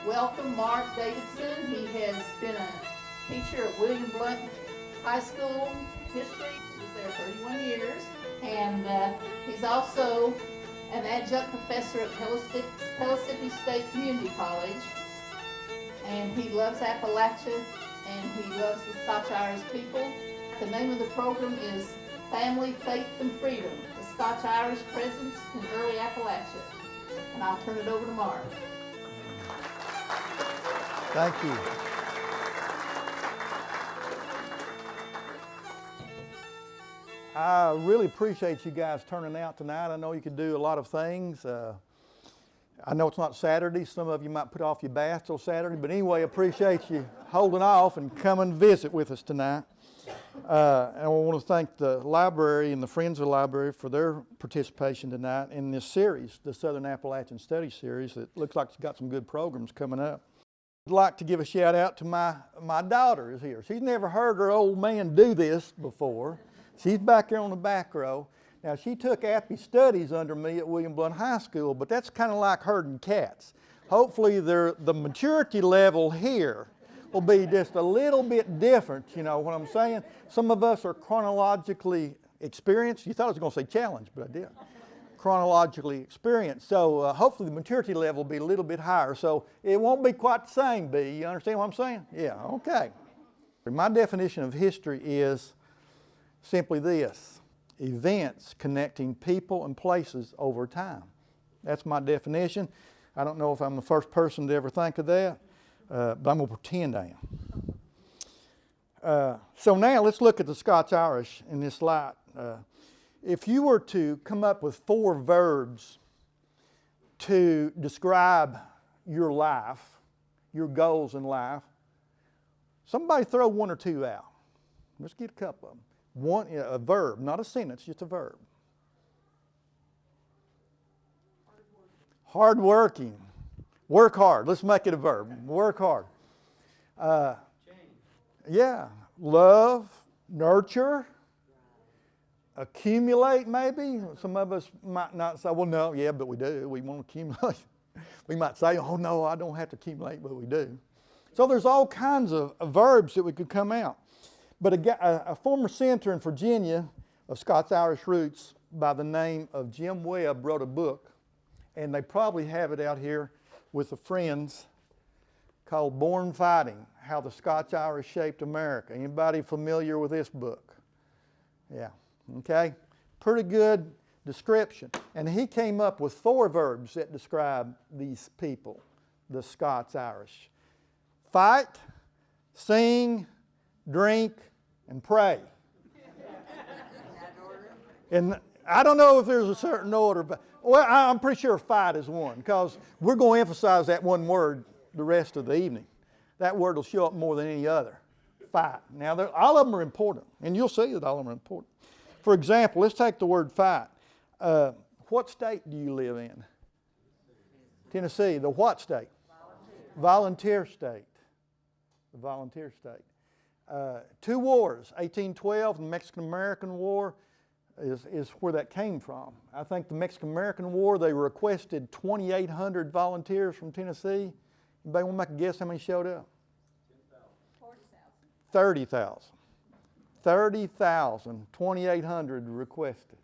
welcome Mark Davidson. He has been a teacher at William Blount High School history. He was there 31 years. And he's also an adjunct professor at Pellissippi State Community College. And he loves Appalachia and he loves the Scotch-Irish people. The name of the program is Family, Faith, and Freedom, the Scotch-Irish Presence in Early Appalachia. And I'll turn it over to Mark. Thank you. I really appreciate you guys turning out tonight. I know you could do a lot of things. I know it's not Saturday. Some of you might put off your bath till Saturday, but anyway, I appreciate you holding off and coming and visit with us tonight. And I want to thank the library and the Friends of the Library for their participation tonight in this series, the Southern Appalachian Study Series. It looks like it's got some good programs coming up. I'd like to give a shout out to my daughter is here. She's never heard her old man do this before. She's back there on the back row. Now, she took Appy Studies under me at William Blount High School, but that's kind of like herding cats. Hopefully, the maturity level here will be just a little bit different, you know what I'm saying? Some of us are chronologically experienced. You thought I was going to say challenged, but I did. Chronologically experienced. So hopefully the maturity level will be a little bit higher. So it won't be quite the same, B. You understand what I'm saying? Yeah, okay. My definition of history is simply this: events connecting people and places over time. That's my definition. I don't know if I'm the first person to ever think of that, but I'm going to pretend I am. So now let's look at the Scots-Irish in this light. If you were to come up with 4 verbs to describe your life, your goals in life, somebody throw 1 or 2 out. Let's get a couple of them. One, a verb, not a sentence, just a verb. Hardworking. Work hard. Let's make it a verb. Work hard. Yeah. Love, nurture, accumulate maybe. Some of us might not say, well, no, yeah, but we do. We want to accumulate. We might say, oh, no, I don't have to accumulate, but we do. So there's all kinds of verbs that we could come out. But a former senator in Virginia of Scots-Irish roots by the name of Jim Webb wrote a book, and they probably have it out here with the friends, called Born Fighting: How the Scots-Irish Shaped America. Anybody familiar with this book? Yeah, okay. Pretty good description. And he came up with 4 verbs that describe these people, the Scots-Irish: fight, sing, drink, and pray. And I don't know if there's a certain order, but well, I'm pretty sure fight is one, because we're going to emphasize that one word the rest of the evening. That word will show up more than any other. Fight. Now, all of them are important, and you'll see that all of them are important. For example, let's take the word fight. What state do you live in? Tennessee. The what state? Volunteer state. The volunteer state. 2 wars, 1812 and the Mexican-American War is where that came from. I think the Mexican-American War, they requested 2,800 volunteers from Tennessee. Anybody want to make a guess how many showed up? 30,000. 30,000, 2,800 requested.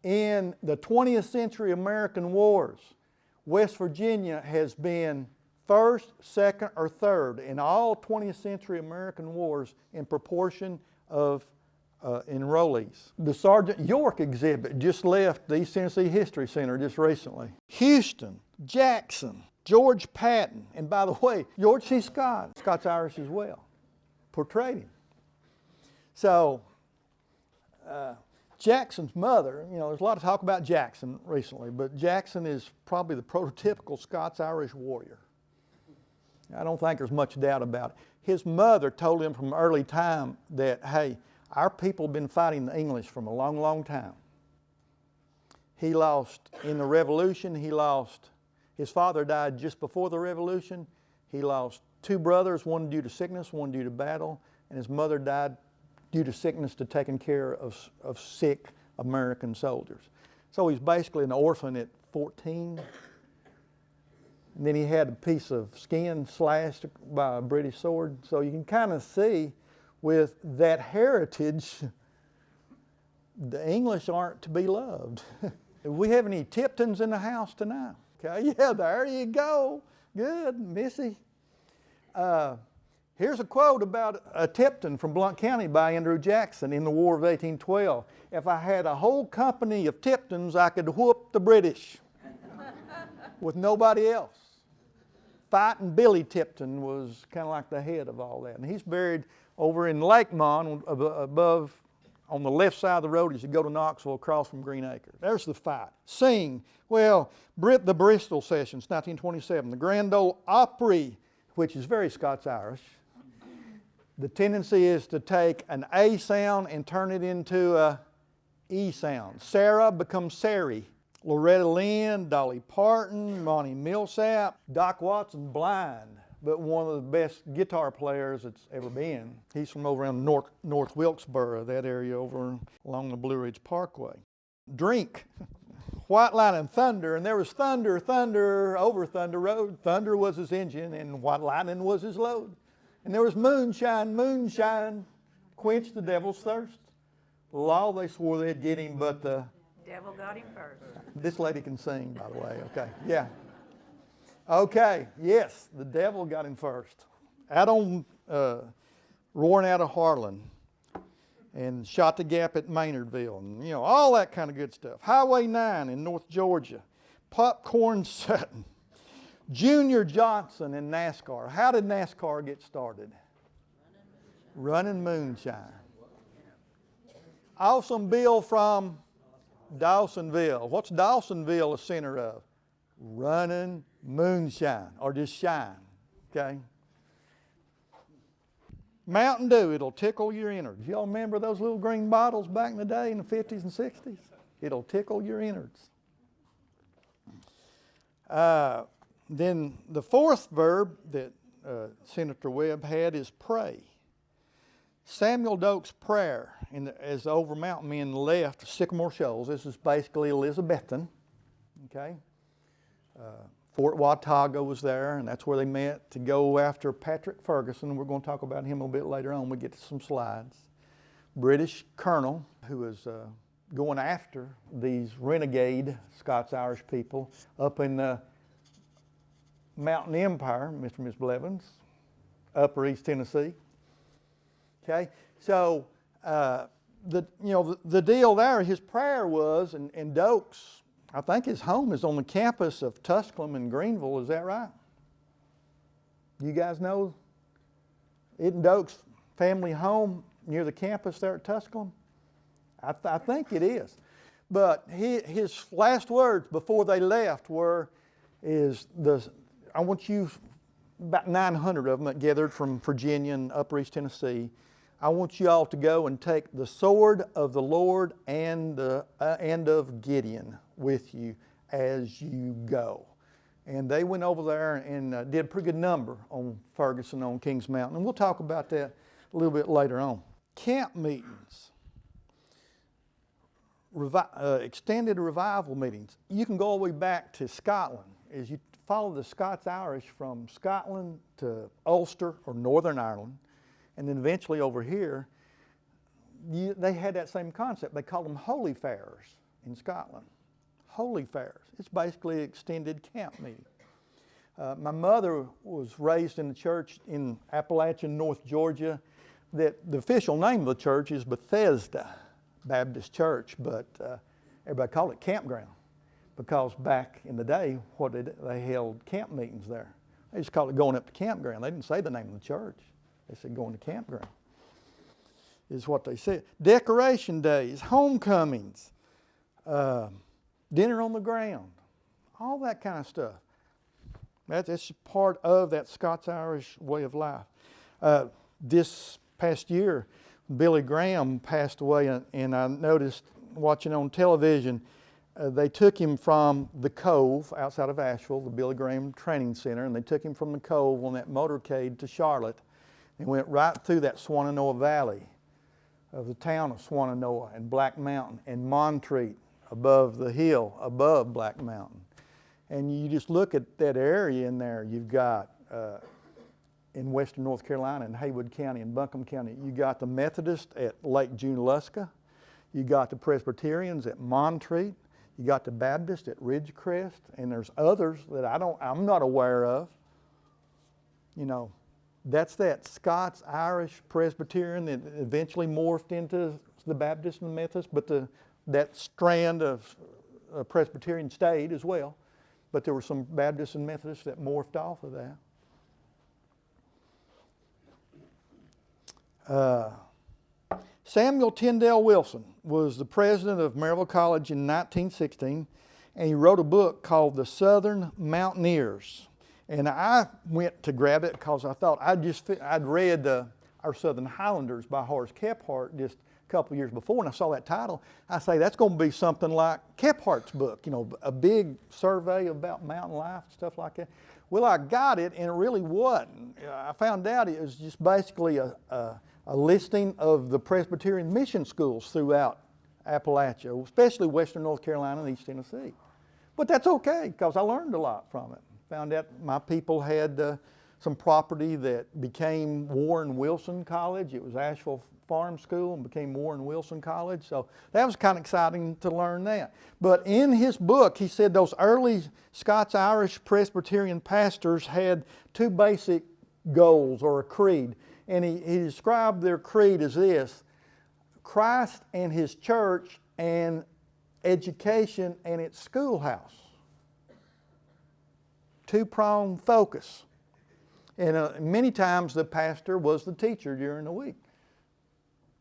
In the 20th century American wars, West Virginia has been first, second, or third in all 20th century American wars in proportion of enrollees. The Sergeant York exhibit just left the East Tennessee History Center just recently. Houston, Jackson, George Patton, and by the way, George C. Scott, Scots-Irish as well, portrayed him. So, Jackson's mother, you know, there's a lot of talk about Jackson recently, but Jackson is probably the prototypical Scots-Irish warrior. I don't think there's much doubt about it. His mother told him from early time that, hey, our people have been fighting the English from a long, long time. He lost in the Revolution, his father died just before the Revolution. He lost 2 brothers, one due to sickness, one due to battle, and his mother died due to sickness to taking care of sick American soldiers. So he's basically an orphan at 14. And then he had a piece of skin slashed by a British sword. So you can kind of see with that heritage, the English aren't to be loved. Do we have any Tiptons in the house tonight? Okay, yeah, there you go. Good, Missy. Here's a quote about a Tipton from Blount County by Andrew Jackson in the War of 1812. If I had a whole company of Tiptons, I could whoop the British with nobody else. Fighting Billy Tipton was kind of like the head of all that. And he's buried over in Lakemont above on the left side of the road as you go to Knoxville across from Green Acres. There's the fight. Sing. Well, the Bristol Sessions, 1927. The Grand Ole Opry, which is very Scots-Irish. The tendency is to take an A sound and turn it into a E sound. Sarah becomes Sari. Loretta Lynn, Dolly Parton, Monty Millsap, Doc Watson, blind, but one of the best guitar players that's ever been. He's from over around North Wilkesboro, that area over along the Blue Ridge Parkway. Drink. White Lightning, Thunder, and there was thunder over Thunder Road. Thunder was his engine and White Lightning was his load. And there was moonshine, quench the devil's thirst. Law they swore they'd get him, but the devil got him first. This lady can sing, by the way, okay, yeah. Okay, yes, the devil got him first. Out on, roaring out of Harlan and shot the gap at Maynardville and, all that kind of good stuff. Highway 9 in North Georgia. Popcorn Sutton. Junior Johnson in NASCAR. How did NASCAR get started? Running moonshine. Awesome Bill from Dawsonville. What's Dawsonville a center of? Running moonshine, or just shine, okay? Mountain Dew, it'll tickle your innards. Y'all remember those little green bottles back in the day in the 50s and 60s? It'll tickle your innards. Then the fourth verb that Senator Webb had is pray. Samuel Doak's prayer, as the Over Mountain men left Sycamore Shoals, this is basically Elizabethan, okay? Fort Watauga was there, and that's where they met to go after Patrick Ferguson. We're going to talk about him a little bit later on when we get to some slides. British colonel who was going after these renegade Scots-Irish people up in the Mountain Empire, Mr. and Ms. Blevins, Upper East Tennessee. Okay, so the deal there, his prayer was, and Doak's, I think his home is on the campus of Tusculum in Greenville. Is that right? You guys know? Isn't Doak's family home near the campus there at Tusculum? I think it is. But his last words before they left I want you, about 900 of them that gathered from Virginia and Upper East Tennessee, I want you all to go and take the sword of the Lord and of Gideon with you as you go. And they went over there and did a pretty good number on Ferguson on Kings Mountain. And we'll talk about that a little bit later on. Camp meetings. Extended revival meetings. You can go all the way back to Scotland. As you follow the Scots-Irish from Scotland to Ulster or Northern Ireland, and then eventually over here, they had that same concept. They called them holy fairs in Scotland. Holy fairs. It's basically extended camp meeting. My mother was raised in a church in Appalachia, North Georgia, that the official name of the church is Bethesda Baptist Church, but everybody called it campground because back in the day, they held camp meetings there. They just called it going up to campground. They didn't say the name of the church. They said going to campground is what they said. Decoration days, homecomings, dinner on the ground, all that kind of stuff. That's part of that Scots-Irish way of life. This past year, Billy Graham passed away, and I noticed watching on television, they took him from the Cove outside of Asheville, the Billy Graham Training Center, and they took him from the Cove on that motorcade to Charlotte and went right through that Swannanoa Valley of the town of Swannanoa and Black Mountain and Montreat above the hill above Black Mountain. And you just look at that area in there. You've got in western North Carolina, in Haywood County and Buncombe County, you got the Methodists at Lake Junaluska. You got the Presbyterians at Montreat. You got the Baptists at Ridgecrest, and there's others that I'm not aware of. You know, that's that Scots-Irish Presbyterian that eventually morphed into the Baptists and the Methodists, but that strand of Presbyterian stayed as well. But there were some Baptists and Methodists that morphed off of that. Samuel Tyndale Wilson was the president of Maryville College in 1916, and he wrote a book called The Southern Mountaineers. And I went to grab it because I thought I'd read Our Southern Highlanders by Horace Kephart just a couple of years before, and I saw that title. I say, that's going to be something like Kephart's book, you know, a big survey about mountain life, stuff like that. Well, I got it, and it really wasn't. I found out it was just basically a listing of the Presbyterian mission schools throughout Appalachia, especially western North Carolina and East Tennessee. But that's okay, because I learned a lot from it. Found out my people had some property that became Warren Wilson College. It was Asheville Farm School and became Warren Wilson College. So that was kind of exciting to learn that. But in his book, he said those early Scots-Irish Presbyterian pastors had two basic goals, or a creed. And he described their creed as this: Christ and His church and education and its schoolhouse. Two-pronged focus. And many times the pastor was the teacher during the week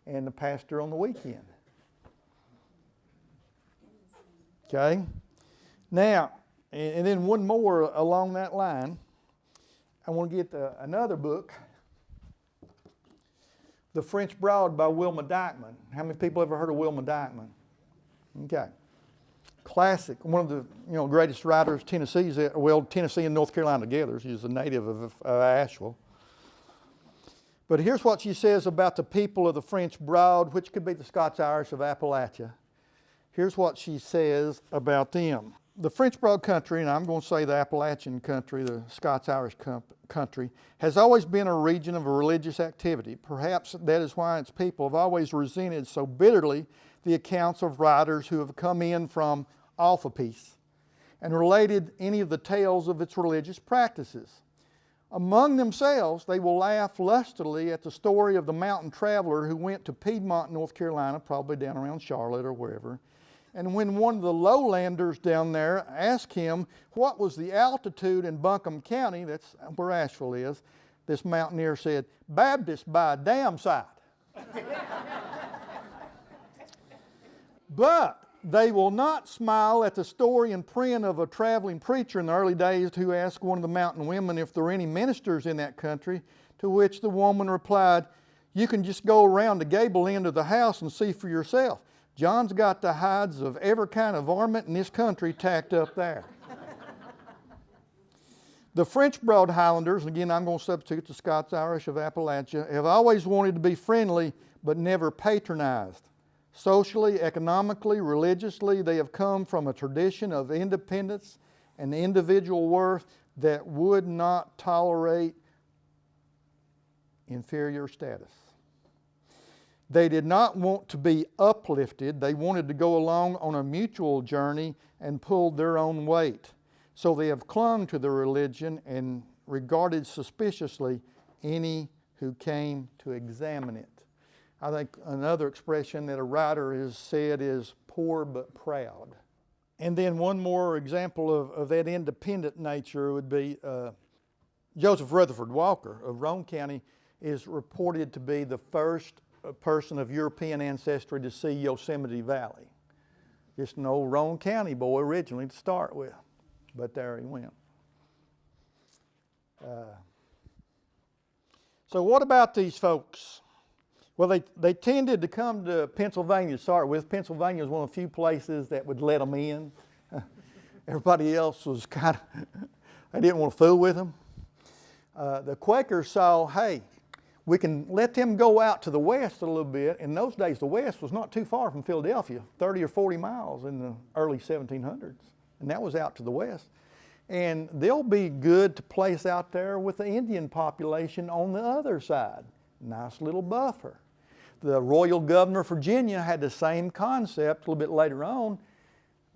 and the pastor on the weekend. Okay? Now, and then one more along that line. I want to get another book, The French Broad by Wilma Dykeman. How many people ever heard of Wilma Dykeman? Okay. Classic, one of the greatest writers Tennessee and North Carolina together. She's a native of Asheville. But here's what she says about the people of the French Broad, which could be the Scots-Irish of Appalachia. Here's what she says about them. The French Broad country, and I'm going to say the Appalachian country, the Scots-Irish country, has always been a region of religious activity. Perhaps that is why its people have always resented so bitterly the accounts of writers who have come in from off a piece and related any of the tales of its religious practices. Among themselves, they will laugh lustily at the story of the mountain traveler who went to Piedmont, North Carolina, probably down around Charlotte or wherever. And when one of the lowlanders down there asked him what was the altitude in Buncombe County, that's where Asheville is, this mountaineer said, "Baptist by a damn sight." But they will not smile at the story in print of a traveling preacher in the early days who asked one of the mountain women if there were any ministers in that country, to which the woman replied, "You can just go around the gable end of the house and see for yourself. John's got the hides of every kind of varmint in this country tacked up there." The French Broad Highlanders, and again I'm going to substitute the Scots-Irish of Appalachia, have always wanted to be friendly but never patronized. Socially, economically, religiously, they have come from a tradition of independence and individual worth that would not tolerate inferior status. They did not want to be uplifted. They wanted to go along on a mutual journey and pulled their own weight. So they have clung to their religion and regarded suspiciously any who came to examine it. I think another expression that a writer has said is poor but proud. And then one more example of that independent nature would be Joseph Rutherford Walker of Roane County is reported to be the first person of European ancestry to see Yosemite Valley. Just an old Roane County boy originally to start with, but there he went. So what about these folks? Well, they tended to come to Pennsylvania to start with. Pennsylvania was one of the few places that would let them in. Everybody else was kind of, they didn't want to fool with them. The Quakers saw, hey, we can let them go out to the west a little bit. In those days, the west was not too far from Philadelphia, 30 or 40 miles in the early 1700s. And that was out to the west. And they'll be good to place out there with the Indian population on the other side. Nice little buffer. The royal governor of Virginia had the same concept a little bit later on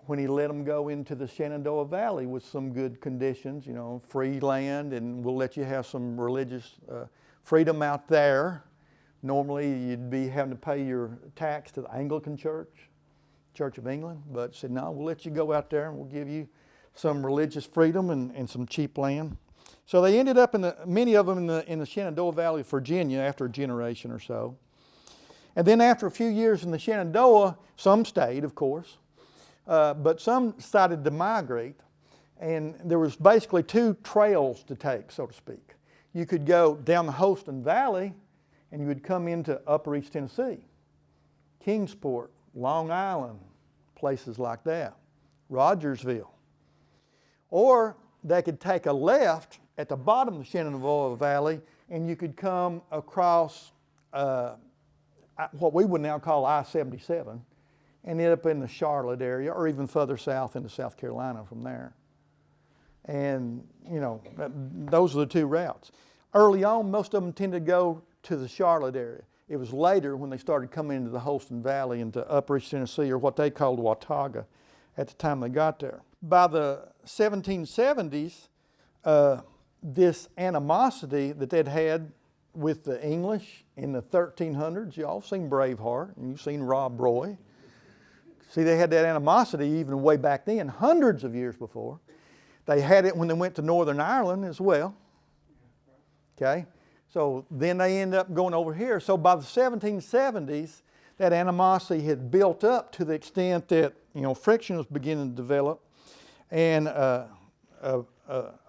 when he let them go into the Shenandoah Valley with some good conditions, you know, free land, and we'll let you have some religious freedom out there. Normally you'd be having to pay your tax to the Anglican Church, Church of England, but said, no, we'll let you go out there and we'll give you some religious freedom and some cheap land. So they ended up many of them in the Shenandoah Valley of Virginia after a generation or so. And then after a few years in the Shenandoah, some stayed, of course, but some decided to migrate. And there was basically two trails to take, so to speak. You could go down the Holston Valley and you would come into Upper East Tennessee, Kingsport, Long Island, places like that, Rogersville. Or they could take a left at the bottom of the Shenandoah Valley and you could come across what we would now call I-77 and end up in the Charlotte area or even further south into South Carolina from there. And, you know, those are the two routes. Early on, most of them tended to go to the Charlotte area. It was later when they started coming into the Holston Valley into Upper East Tennessee, or what they called Watauga, at the time they got there. By the 1770s, this animosity that they'd had with the English in the 1300s, y'all seen Braveheart and you've seen Rob Roy. See, they had that animosity even way back then, hundreds of years before. They had it when they went to Northern Ireland as well. Okay, so then they end up going over here. So by the 1770s, that animosity had built up to the extent that, you know, friction was beginning to develop. And a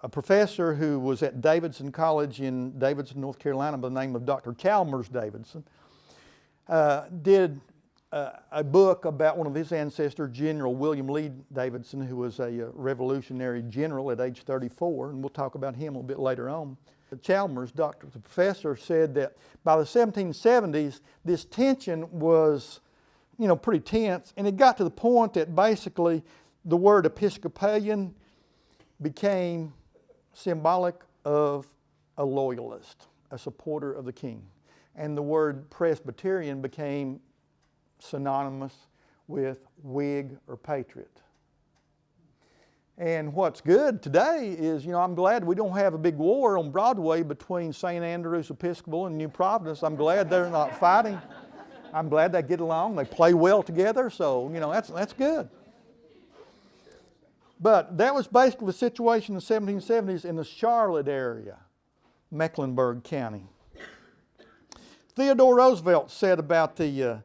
professor who was at Davidson College in Davidson, North Carolina, by the name of Dr. Chalmers Davidson, did a book about one of his ancestors, General William Lee Davidson, who was a revolutionary general at age 34, and we'll talk about him a little bit later on. Chalmers, the professor, said that by the 1770s, this tension was, you know, pretty tense, and it got to the point that basically the word Episcopalian became symbolic of a loyalist, a supporter of the king. And the word Presbyterian became synonymous with Whig or patriot. And what's good today is, you know, I'm glad we don't have a big war on Broadway between St. Andrew's Episcopal and New Providence. I'm glad they're not fighting. I'm glad they get along. They play well together, so, you know, that's good. But that was basically the situation in the 1770s in the Charlotte area, Mecklenburg County. Theodore Roosevelt said about the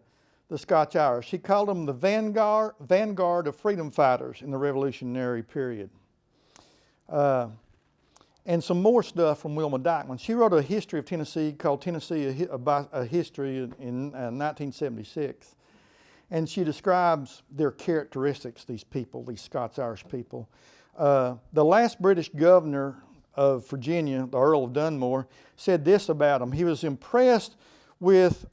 Scots-Irish, he called them the vanguard of freedom fighters in the Revolutionary period. And some more stuff from Wilma Dyckman. She wrote a history of Tennessee called Tennessee, a History in 1976. And she describes their characteristics, these people, these Scots-Irish people. The last British governor of Virginia, the Earl of Dunmore, said this about them. He was impressed with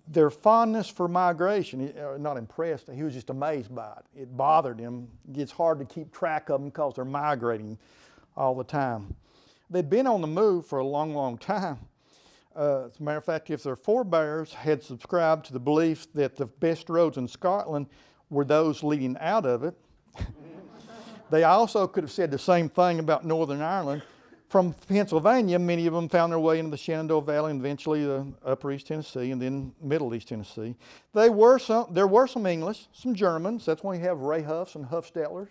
their fondness for migration. Not impressed, he was just amazed by it. It bothered him. It's hard to keep track of them because they're migrating all the time. They'd been on the move for a long, long time. As a matter of fact, if their forebears had subscribed to the belief that the best roads in Scotland were those leading out of it, they also could have said the same thing about Northern Ireland. From Pennsylvania, many of them found their way into the Shenandoah Valley and eventually the Upper East Tennessee and then Middle East Tennessee. There were some English, some Germans. That's why you have Ray Huffs and Huffstettlers.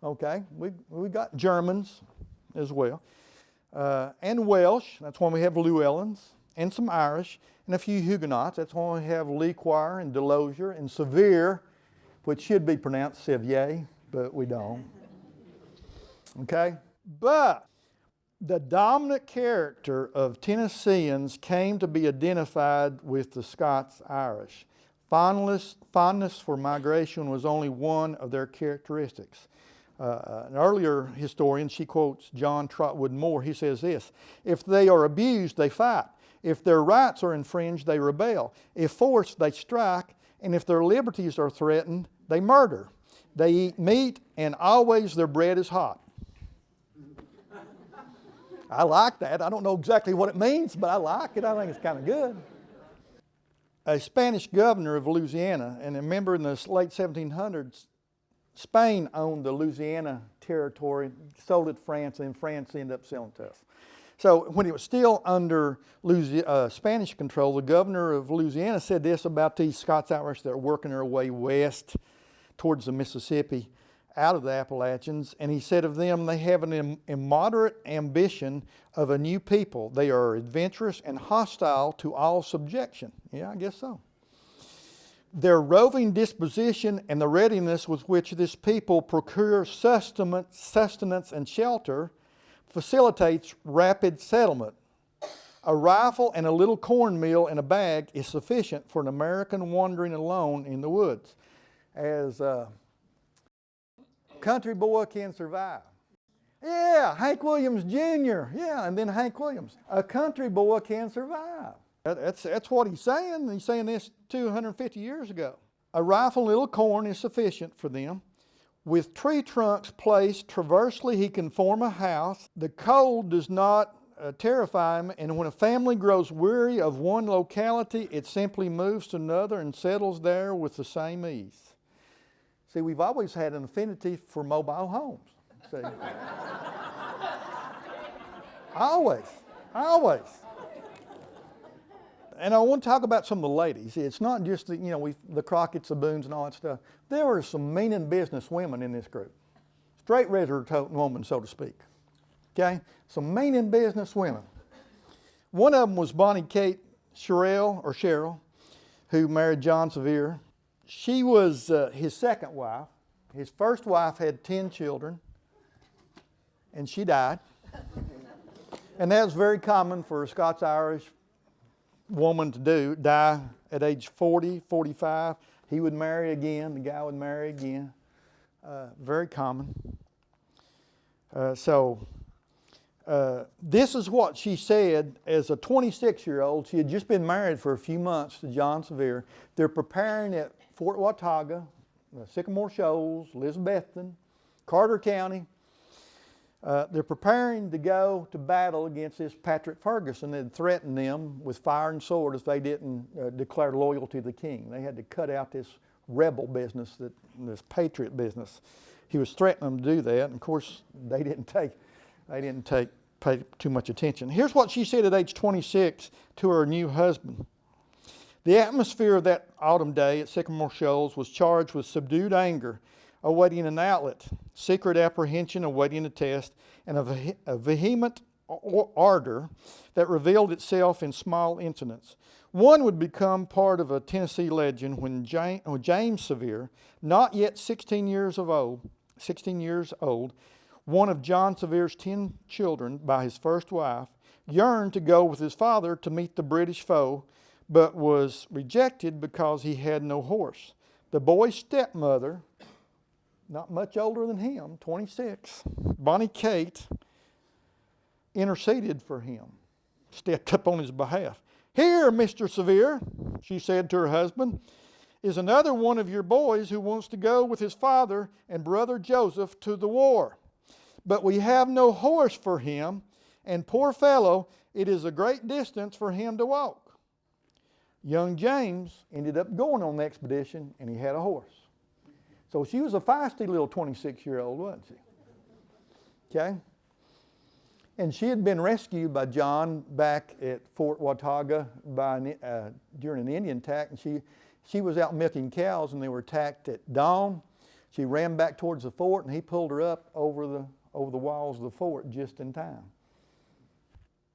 Okay, we got Germans as well. And Welsh, that's why we have Llewellyns, and some Irish, and a few Huguenots. That's why we have Lequire and Delosier and Sevier, which should be pronounced Sevier, but we don't. Okay? But the dominant character of Tennesseans came to be identified with the Scots-Irish. Fondness for migration was only one of their characteristics. An earlier historian, she quotes John Trotwood Moore. He says this: if they are abused, they fight. If their rights are infringed, they rebel. If forced, they strike. And if their liberties are threatened, they murder. They eat meat, and always their bread is hot. I like that. I don't know exactly what it means, but I like it. I think it's kind of good. A Spanish governor of Louisiana, and remember in the late 1700s, Spain owned the Louisiana territory, sold it to France, and then France ended up selling it to us. So when it was still under Spanish control, the governor of Louisiana said this about these Scots-Irish that are working their way west towards the Mississippi out of the Appalachians, and he said of them, they have an immoderate ambition of a new people. They are adventurous and hostile to all subjection. Yeah, I guess so. Their roving disposition and the readiness with which this people procure sustenance and shelter facilitates rapid settlement. A rifle and a little cornmeal in a bag is sufficient for an American wandering alone in the woods. As a country boy can survive. Yeah, Hank Williams Jr. Yeah, and then Hank Williams. A country boy can survive. That's what he's saying. He's saying this 250 years ago. A rifle and a little corn is sufficient for them. With tree trunks placed traversely, he can form a house. The cold does not terrify him, and when a family grows weary of one locality, it simply moves to another and settles there with the same ease. See, we've always had an affinity for mobile homes. See? Always. And I want to talk about some of the ladies. It's not just the Crockett's, the Boones, and all that stuff. There were some meaning business women in this group. Straight razor-toting woman, so to speak. Okay? Some meaning business women. One of them was Bonnie Kate Cheryl, who married John Sevier. She was his second wife. His first wife had 10 children, and she died. And that was very common for a Scots-Irish woman to die at age 40, 45. He would marry again, the guy would marry again. Very common. This is what she said as a 26-year-old. She had just been married for a few months to John Sevier. They're preparing at Fort Watauga, Sycamore Shoals, Elizabethton, Carter County. They're preparing to go to battle against this Patrick Ferguson that had threatened them with fire and sword if they didn't declare loyalty to the king. They had to cut out this rebel business, this patriot business. He was threatening them to do that, and of course they didn't pay too much attention. Here's what she said at age 26 to her new husband. The atmosphere of that autumn day at Sycamore Shoals was charged with subdued anger, awaiting an outlet, secret apprehension awaiting a test, and a vehement ardor that revealed itself in small incidents. One would become part of a Tennessee legend when James Sevier, not yet 16 years old, one of John Sevier's 10 children by his first wife, yearned to go with his father to meet the British foe, but was rejected because he had no horse. The boy's stepmother, not much older than him, 26, Bonnie Kate, interceded for him, stepped up on his behalf. Here, Mr. Sevier, she said to her husband, is another one of your boys who wants to go with his father and brother Joseph to the war. But we have no horse for him, and poor fellow, it is a great distance for him to walk. Young James ended up going on the expedition, and he had a horse. So she was a feisty little 26-year-old, wasn't she? Okay? And she had been rescued by John back at Fort Watauga during an Indian attack, and she was out milking cows, and they were attacked at dawn. She ran back towards the fort, and he pulled her up over the walls of the fort just in time.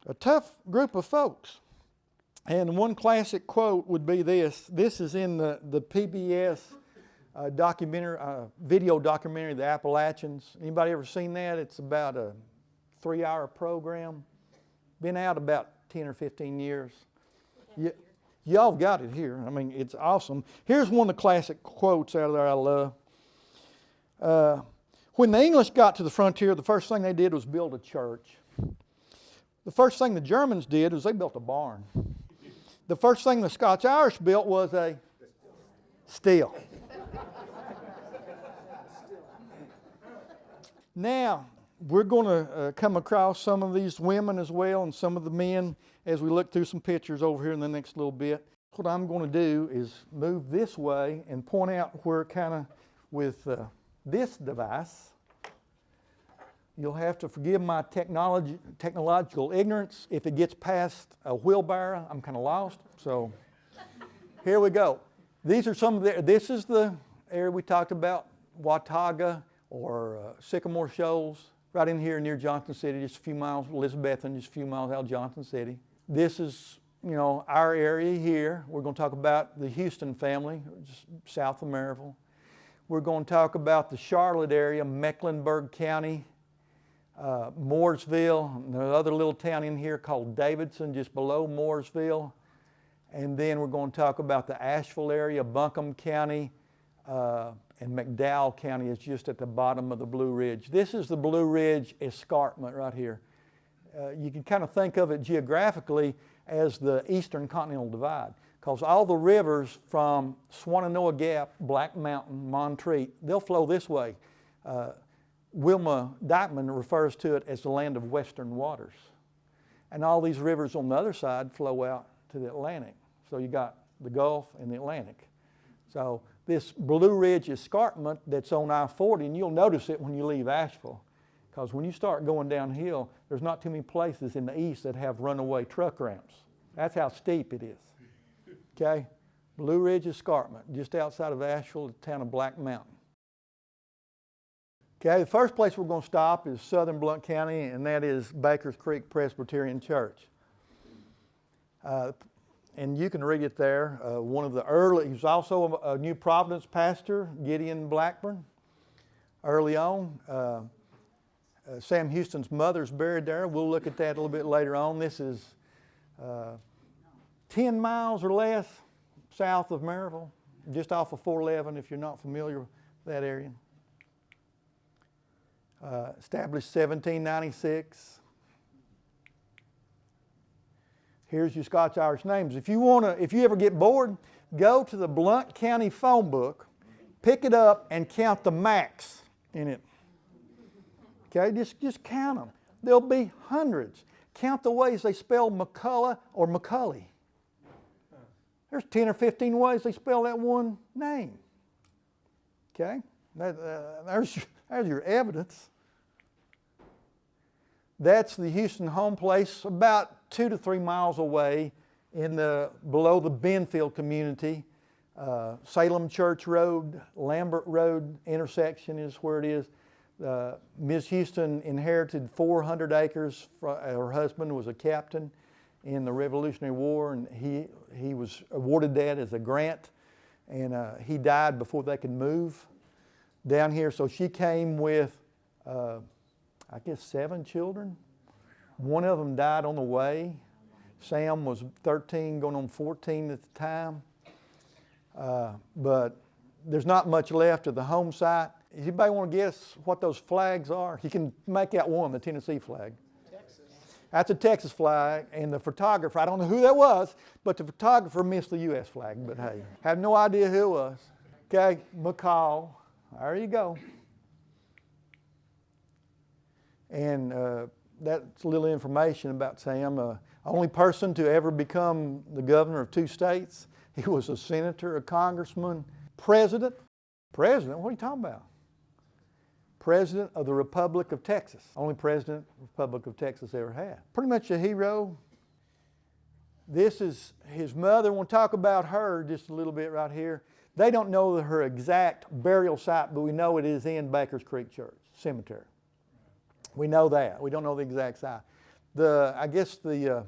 A tough group of folks. And one classic quote would be this. This is in the PBS video documentary, The Appalachians. Anybody ever seen that? It's about a 3-hour program. Been out about 10 or 15 years. Y'all got it here. I mean, it's awesome. Here's one of the classic quotes out of there I love. When the English got to the frontier, the first thing they did was build a church. The first thing the Germans did was they built a barn. The first thing the Scots-Irish built was a still. Now, we're going to come across some of these women as well and some of the men as we look through some pictures over here in the next little bit. What I'm going to do is move this way and point out where kind of with this device. You'll have to forgive my technological ignorance. If it gets past a wheelbarrow, I'm kind of lost. So here we go. These are some of this is the area we talked about, Watauga or Sycamore Shoals, right in here near Johnson City, just a few miles, Elizabethton, just a few miles out of Johnson City. This is, our area here. We're going to talk about the Houston family, just south of Maryville. We're going to talk about the Charlotte area, Mecklenburg County, Mooresville, and the other little town in here called Davidson, just below Mooresville. And then we're going to talk about the Asheville area, Buncombe County, and McDowell County is just at the bottom of the Blue Ridge. This is the Blue Ridge escarpment right here. You can kind of think of it geographically as the Eastern Continental Divide, because all the rivers from Swannanoa Gap, Black Mountain, Montreat, they'll flow this way. Wilma Dykeman refers to it as the land of western waters. And all these rivers on the other side flow out to the Atlantic. So you got the Gulf and the Atlantic. So this Blue Ridge escarpment that's on I-40, and you'll notice it when you leave Asheville, because when you start going downhill, there's not too many places in the east that have runaway truck ramps. That's how steep it is. Okay? Blue Ridge escarpment, just outside of Asheville, the town of Black Mountain. Okay, the first place we're going to stop is southern Blount County, and that is Bakers Creek Presbyterian Church. And you can read it there. One of the early, he was also a New Providence pastor, Gideon Blackburn, early on. Sam Houston's mother's buried there. We'll look at that a little bit later on. This is 10 miles or less south of Maryville, just off of 411 if you're not familiar with that area. Established 1796. Here's your Scots-Irish names. If you ever get bored, go to the Blount County phone book, pick it up, and count the Macs in it. Okay, just count them. There'll be hundreds. Count the ways they spell McCullough or McCulley. There's 10 or 15 ways they spell that one name. Okay, there's your evidence. That's the Houston home place, about 2 to 3 miles away below the Benfield community. Salem Church Road, Lambert Road intersection is where it is. Ms. Houston inherited 400 acres. Her husband was a captain in the Revolutionary War, and he was awarded that as a grant, and he died before they could move down here. So she came with, I guess, 7 children. One of them died on the way. Sam was 13, going on 14 at the time. But there's not much left of the home site. Anybody want to guess what those flags are? You can make out one, the Tennessee flag. Texas. That's a Texas flag, and the photographer, I don't know who that was, but the photographer missed the U.S. flag, but hey, have no idea who it was. Okay, McCall, there you go. And that's a little information about Sam. Only person to ever become the governor of 2 states. He was a senator, a congressman, president. President, what are you talking about? President of the Republic of Texas. Only president the Republic of Texas ever had. Pretty much a hero. This is his mother. We'll talk about her just a little bit right here. They don't know her exact burial site, but we know it is in Bakers Creek Church Cemetery. We know that. We don't know the exact site. I guess the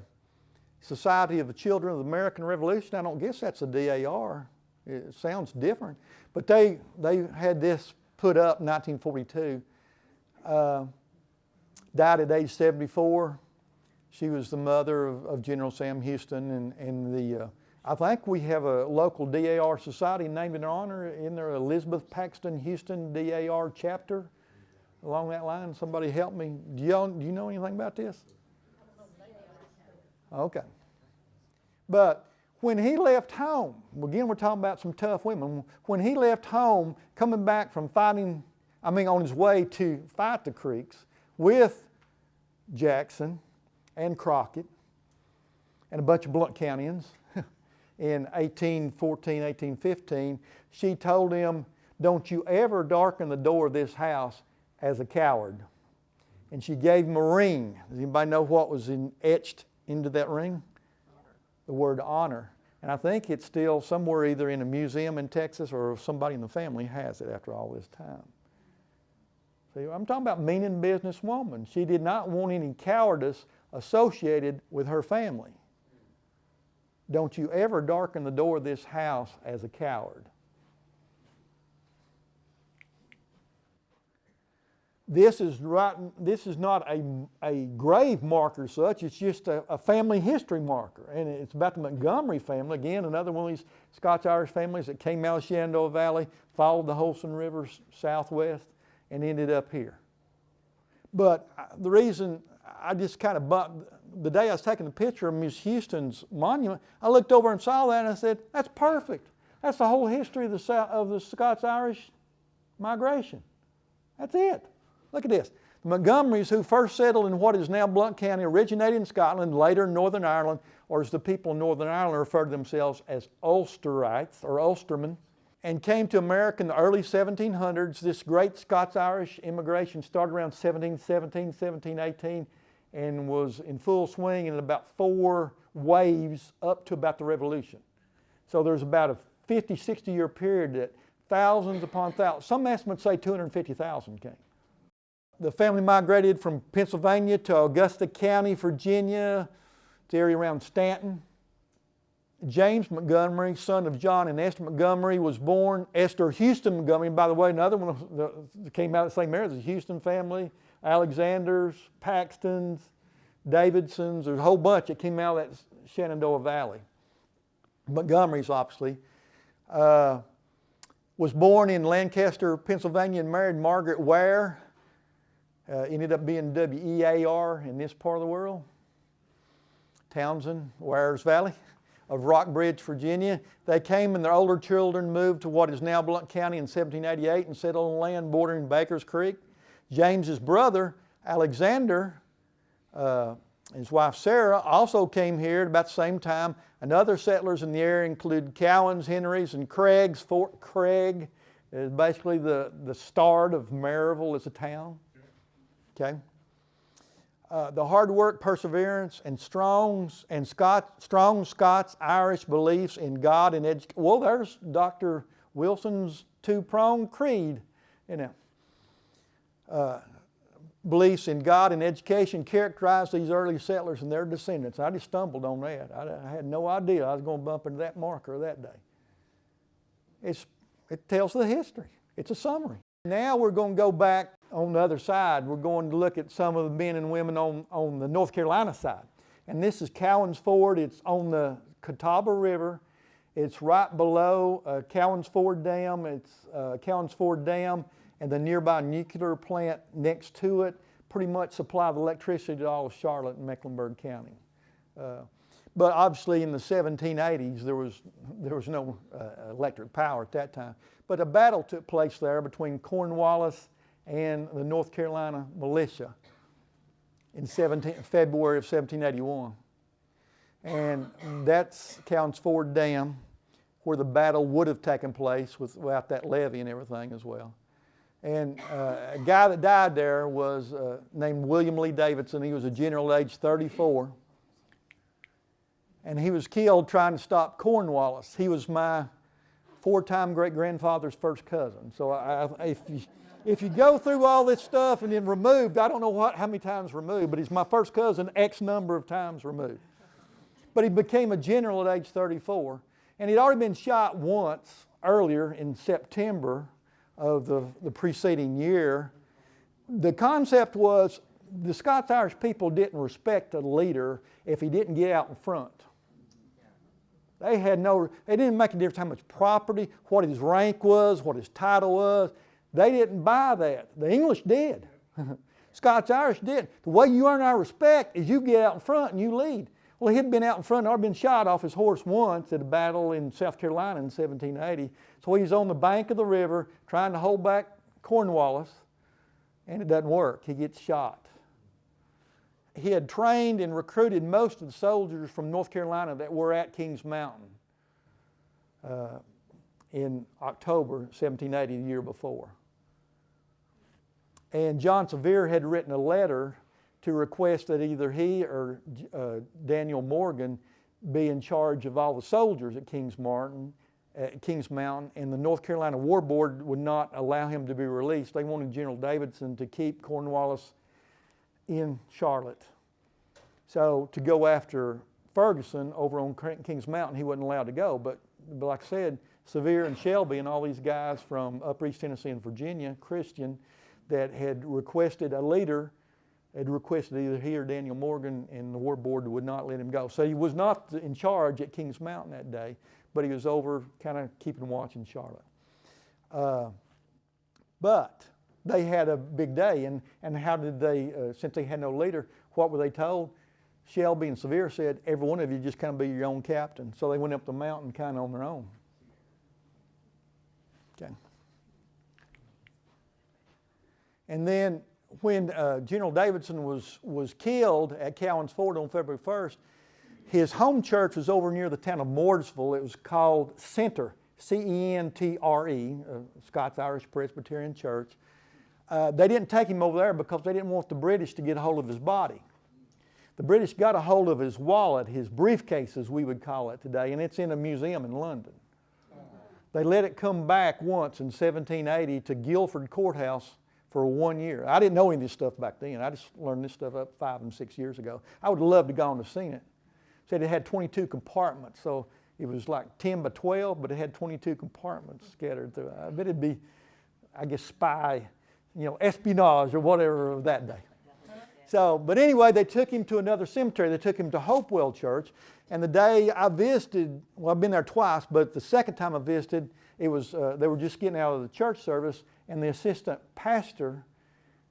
Society of the Children of the American Revolution, I don't guess that's a DAR. It sounds different. But they had this put up in 1942. Died at age 74. She was the mother of General Sam Houston, and I think we have a local DAR society named in her honor in their Elizabeth Paxton Houston DAR chapter. Along that line, somebody help me. Do you know anything about this? Okay. But when he left home, again we're talking about some tough women. When he left home, coming back from fighting on his way to fight the Creeks with Jackson and Crockett and a bunch of Blount Countyans in 1814, 1815, she told him, "Don't you ever darken the door of this house as a coward." And she gave him a ring. Does anybody know what was etched into that ring? The word honor. And I think it's still somewhere either in a museum in Texas or somebody in the family has it after all this time. See, I'm talking about meaning businesswoman. She did not want any cowardice associated with her family. Don't you ever darken the door of this house as a coward. This is not a grave marker as such, it's just a family history marker. And it's about the Montgomery family, again, another one of these Scots-Irish families that came out of the Shenandoah Valley, followed the Holston River southwest, and ended up here. But the reason I just kind of bumped, the day I was taking the picture of Miss Houston's monument, I looked over and saw that and I said, that's perfect. That's the whole history of the Scots-Irish migration. That's it. Look at this. The Montgomerys, who first settled in what is now Blount County, originated in Scotland, later in Northern Ireland, or as the people in Northern Ireland refer to themselves as Ulsterites or Ulstermen, and came to America in the early 1700s. This great Scots-Irish immigration started around 1717, 1718, and was in full swing in about 4 waves up to about the Revolution. So there's about a 50, 60 year period that thousands upon thousands, some estimates say 250,000 came. The family migrated from Pennsylvania to Augusta County, Virginia, the area around Stanton. James Montgomery, son of John and Esther Montgomery, was born. Esther Houston Montgomery, by the way, another one that came out of the same area, the Houston family, Alexanders, Paxtons, Davidsons, there's a whole bunch that came out of that Shenandoah Valley. Montgomery's, obviously. Was born in Lancaster, Pennsylvania, and married Margaret Ware. Ended up being W-E-A-R in this part of the world. Townsend, Wares Valley of Rockbridge, Virginia. They came and their older children moved to what is now Blount County in 1788 and settled on land bordering Baker's Creek. James's brother, Alexander, his wife Sarah, also came here at about the same time. And other settlers in the area include Cowans, Henrys, and Craigs. Fort Craig is basically the start of Maryville as a town. Okay. The hard work, perseverance, and strong Scots-Irish beliefs in God and education. Well, there's Dr. Wilson's 2-pronged creed, beliefs in God and education characterized these early settlers and their descendants. I just stumbled on that. I had no idea I was going to bump into that marker that day. It tells the history. It's a summary. Now we're going to go back on the other side. We're going to look at some of the men and women on the North Carolina side. And this is Cowan's Ford. It's on the Catawba River. It's right below Cowan's Ford Dam. It's Cowan's Ford Dam and the nearby nuclear plant next to it pretty much supply the electricity to all of Charlotte and Mecklenburg County. But obviously in the 1780s there was no electric power at that time. But a battle took place there between Cornwallis and the North Carolina militia in February of 1781. And that's Cowan's Ford Dam, where the battle would have taken place without that levee and everything as well. And a guy that died there was named William Lee Davidson. He was a general at age 34. And he was killed trying to stop Cornwallis. He was my 4-time great-grandfather's first cousin. So if you go through all this stuff and then removed, I don't know how many times removed, but he's my first cousin X number of times removed. But he became a general at age 34. And he'd already been shot once earlier in September of the preceding year. The concept was the Scots-Irish people didn't respect a leader if he didn't get out in front. They didn't make a difference how much property, what his rank was, what his title was. They didn't buy that. The English did. Scots-Irish did. The way you earn our respect is you get out in front and you lead. Well, he'd been out in front and already been shot off his horse once at a battle in South Carolina in 1780. So he's on the bank of the river trying to hold back Cornwallis, and it doesn't work. He gets shot. He had trained and recruited most of the soldiers from North Carolina that were at Kings Mountain in October 1780, the year before. And John Sevier had written a letter to request that either he or Daniel Morgan be in charge of all the soldiers at Kings Mountain, and the North Carolina War Board would not allow him to be released. They wanted General Davidson to keep Cornwallis in Charlotte. So to go after Ferguson over on Kings Mountain, he wasn't allowed to go. But like I said, Sevier and Shelby and all these guys from Upper East Tennessee and Virginia, Christian, that had requested a leader, had requested either he or Daniel Morgan, and the War Board would not let him go. So he was not in charge at Kings Mountain that day, but he was over kind of keeping watch in Charlotte. But they had a big day, and how did they, since they had no leader, what were they told? Shelby and Sevier said, every one of you just kind of be your own captain. So they went up the mountain kind of on their own. Okay. And then when General Davidson was killed at Cowan's Ford on February 1st, his home church was over near the town of Mooresville. It was called Centre, C-E-N-T-R-E, Scots-Irish Presbyterian Church. They didn't take him over there because they didn't want the British to get a hold of his body. The British got a hold of his wallet, his briefcase as we would call it today, and it's in a museum in London. They let it come back once in 1780 to Guilford Courthouse for 1 year. I didn't know any of this stuff back then. I just learned this stuff up 5 and 6 years ago. I would have loved to have gone and seen it. Said it had 22 compartments, so it was like 10 by 12, but it had 22 compartments scattered through. I bet it'd be, I guess, spy, espionage or whatever of that day. So, but anyway, they took him to another cemetery. They took him to Hopewell Church. And the day I visited, well, I've been there twice, but the second time I visited, it was they were just getting out of the church service, and the assistant pastor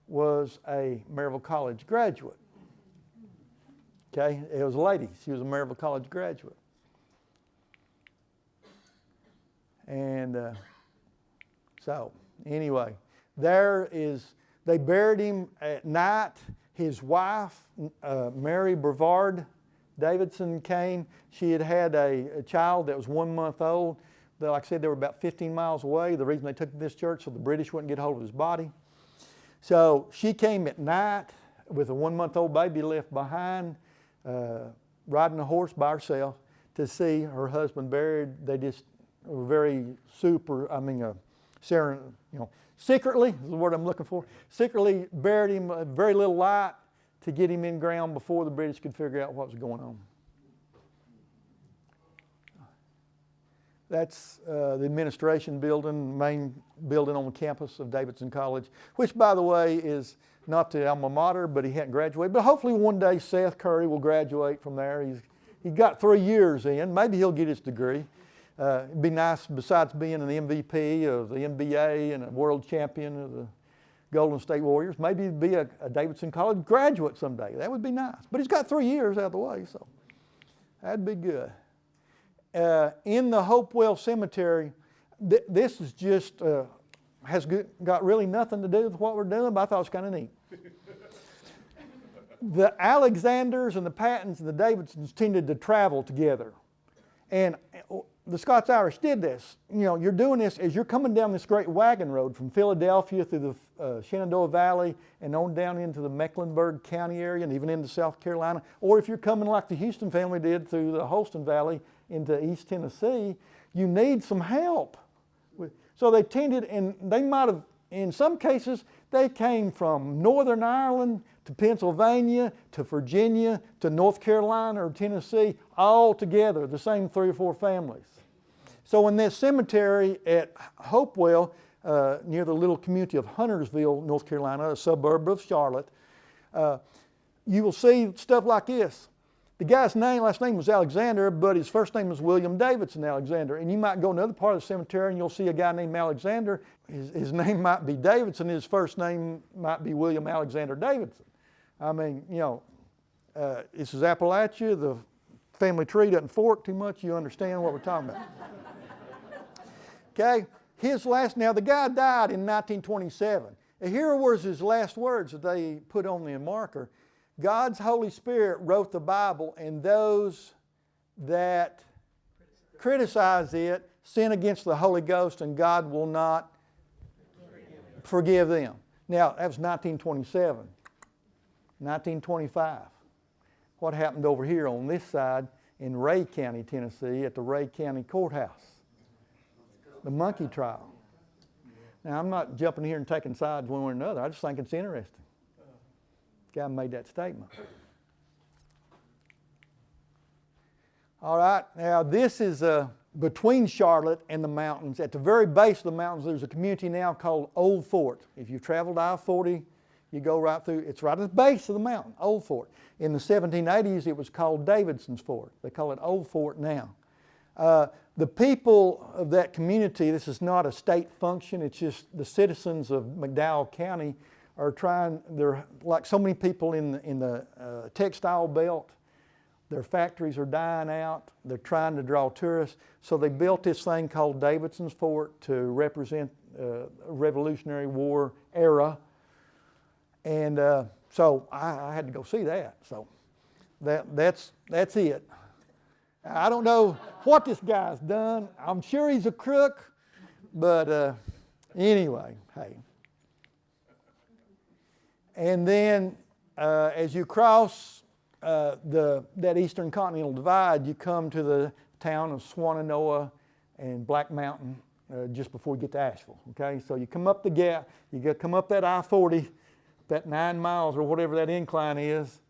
was a Maryville College graduate. Okay, it was a lady. She was a Maryville College graduate. And so, anyway, they buried him at night. His wife, Mary Brevard Davidson, came. She had had a child that was 1 month old. Like I said, they were about 15 miles away. The reason they took him to this church so the British wouldn't get hold of his body. So she came at night with a 1 month old baby left behind, riding a horse by herself to see her husband buried. They just were very secretly, is the word I'm looking for, secretly buried him at very little light to get him in ground before the British could figure out what was going on. That's the administration building, main building on the campus of Davidson College, which, by the way, is not the alma mater, but he hadn't graduated. But hopefully one day Seth Curry will graduate from there. He got 3 years in. Maybe he'll get his degree. It'd be nice, besides being an MVP of the NBA and a world champion of the Golden State Warriors, maybe he'd be a Davidson College graduate someday. That would be nice. But he's got 3 years out of the way, so that'd be good. In the Hopewell Cemetery, this is just, got really nothing to do with what we're doing, but I thought it was kind of neat. The Alexanders and the Pattons and the Davidsons tended to travel together. And the Scots-Irish did this. You're doing this as you're coming down this great wagon road from Philadelphia through the Shenandoah Valley and on down into the Mecklenburg County area and even into South Carolina. Or if you're coming like the Houston family did through the Holston Valley into East Tennessee, you need some help. So they tended, and they might have, in some cases, they came from Northern Ireland to Pennsylvania to Virginia to North Carolina or Tennessee, all together, the same 3 or 4 families. So in this cemetery at Hopewell, near the little community of Huntersville, North Carolina, a suburb of Charlotte, you will see stuff like this. The guy's last name was Alexander, but his first name was William Davidson Alexander. And you might go to another part of the cemetery and you'll see a guy named Alexander. His name might be Davidson. His first name might be William Alexander Davidson. This is Appalachia. The family tree doesn't fork too much. You understand what we're talking about. Okay, Now the guy died in 1927. And here was his last words that they put on the marker. God's Holy Spirit wrote the Bible, and those that criticize it sin against the Holy Ghost, and God will not forgive them. Now, that was 1927. 1925. What happened over here on this side in Ray County, Tennessee, at the Ray County Courthouse? The monkey trial. Now, I'm not jumping here and taking sides one way or another. I just think it's interesting. The guy made that statement. All right, now this is between Charlotte and the mountains. At the very base of the mountains, there's a community now called Old Fort. If you've traveled I-40, you go right through. It's right at the base of the mountain, Old Fort. In the 1780s, it was called Davidson's Fort. They call it Old Fort now. The people of that community, this is not a state function, it's just the citizens of McDowell County are trying, they're like so many people in the textile belt, their factories are dying out, they're trying to draw tourists, so they built this thing called Davidson's Fort to represent Revolutionary War era, and so I had to go see that, so that's it. I don't know what this guy's done. I'm sure he's a crook, but anyway, hey. And then as you cross that Eastern Continental Divide, you come to the town of Swannanoa and Black Mountain just before you get to Asheville. Okay, so you come up the gap, come up that I-40, that 9 miles or whatever that incline is.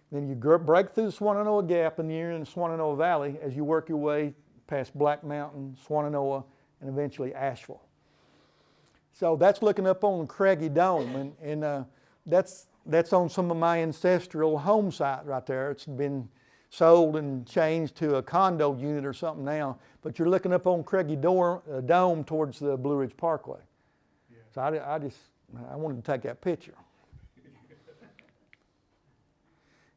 Then you break through the Swannanoa Gap and you're in the Swannanoa Valley as you work your way past Black Mountain, Swannanoa, and eventually Asheville. So that's looking up on Craggy Dome, and that's on some of my ancestral home site right there. It's been sold and changed to a condo unit or something now, but you're looking up on Craggy Dome towards the Blue Ridge Parkway. Yeah. So I wanted to take that picture.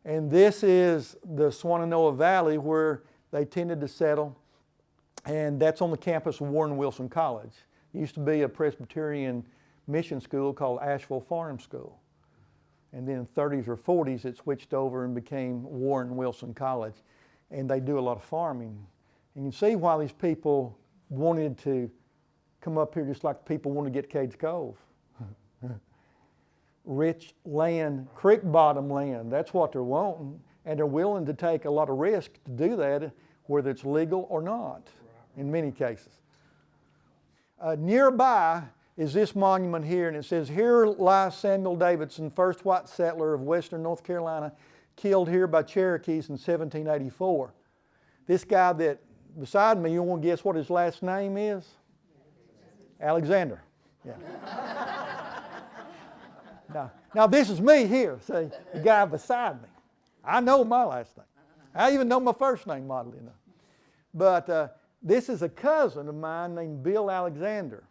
And this is the Swannanoa Valley where they tended to settle, and that's on the campus of Warren Wilson College. It used to be a Presbyterian mission school called Asheville Farm School. And then in the 30s or 40s it switched over and became Warren Wilson College. And they do a lot of farming. And you can see why these people wanted to come up here just like people want to get Cades Cove. Rich land, creek bottom land, that's what they're wanting, and they're willing to take a lot of risk to do that, whether it's legal or not, in many cases. Nearby is this monument here, and it says, "Here lies Samuel Davidson, first white settler of western North Carolina, killed here by Cherokees in 1784. This guy that beside me, you want to guess what his last name is? Alexander. Yeah. Now this is me here, see, the guy beside me. I know my last name. I even know my first name, oddly enough. But this is a cousin of mine named Bill Alexander.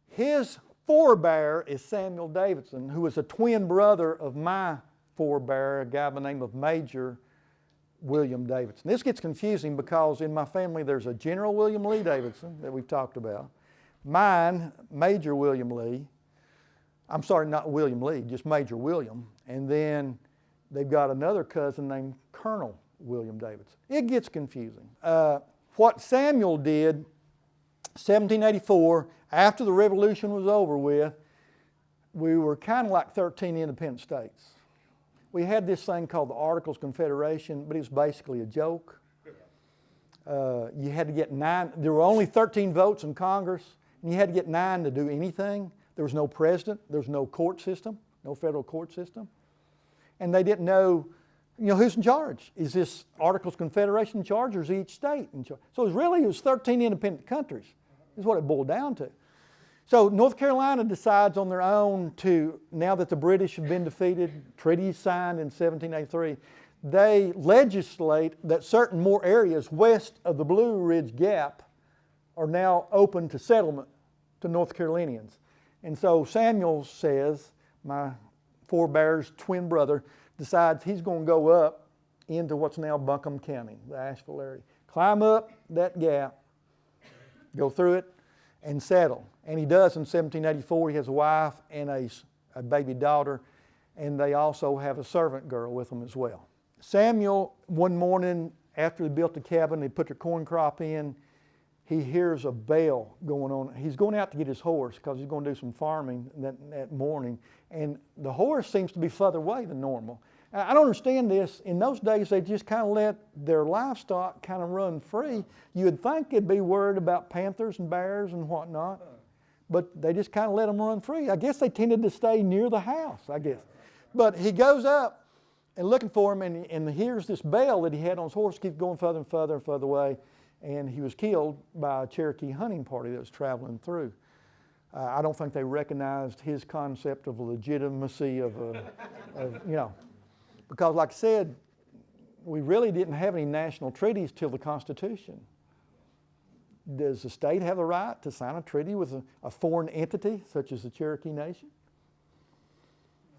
His forebear is Samuel Davidson, who was a twin brother of my forebear, a guy by the name of Major William Davidson. This gets confusing because in my family there's a General William Lee Davidson that we've talked about. Mine, Major William Lee. I'm sorry, not William Lee, just Major William. And then they've got another cousin named Colonel William Davidson. It gets confusing. What Samuel did, 1784, after the Revolution was over with, we were kind of like 13 independent states. We had this thing called the Articles of Confederation, but it was basically a joke. You had to get 9, there were only 13 votes in Congress, and you had to get 9 to do anything. There was no president, there was no court system, no federal court system. And they didn't know, who's in charge? Is this Articles of Confederation in charge, or is each state in charge? So it was 13 independent countries, is what it boiled down to. So North Carolina decides on their own to, now that the British have been defeated, treaties signed in 1783, they legislate that certain more areas west of the Blue Ridge Gap are now open to settlement to North Carolinians. And so Samuel says, my forebear's twin brother, decides he's going to go up into what's now Buncombe County, the Asheville area. Climb up that gap, go through it, and settle. And he does in 1784. He has a wife and a baby daughter, and they also have a servant girl with them as well. Samuel, one morning after they built the cabin, they put their corn crop in, he hears a bell going on. He's going out to get his horse because he's going to do some farming that morning, and the horse seems to be further away than normal. I don't understand this. In those days, they just kind of let their livestock kind of run free. You would think they'd be worried about panthers and bears and whatnot, but they just kind of let them run free. I guess they tended to stay near the house, I guess. But he goes up and looking for him, and here's this bell that he had on his horse, keeps going further and further and further away, and he was killed by a Cherokee hunting party that was traveling through. I don't think they recognized his concept of legitimacy of because like I said, we really didn't have any national treaties till the Constitution. Does the state have the right to sign a treaty with a foreign entity such as the Cherokee Nation?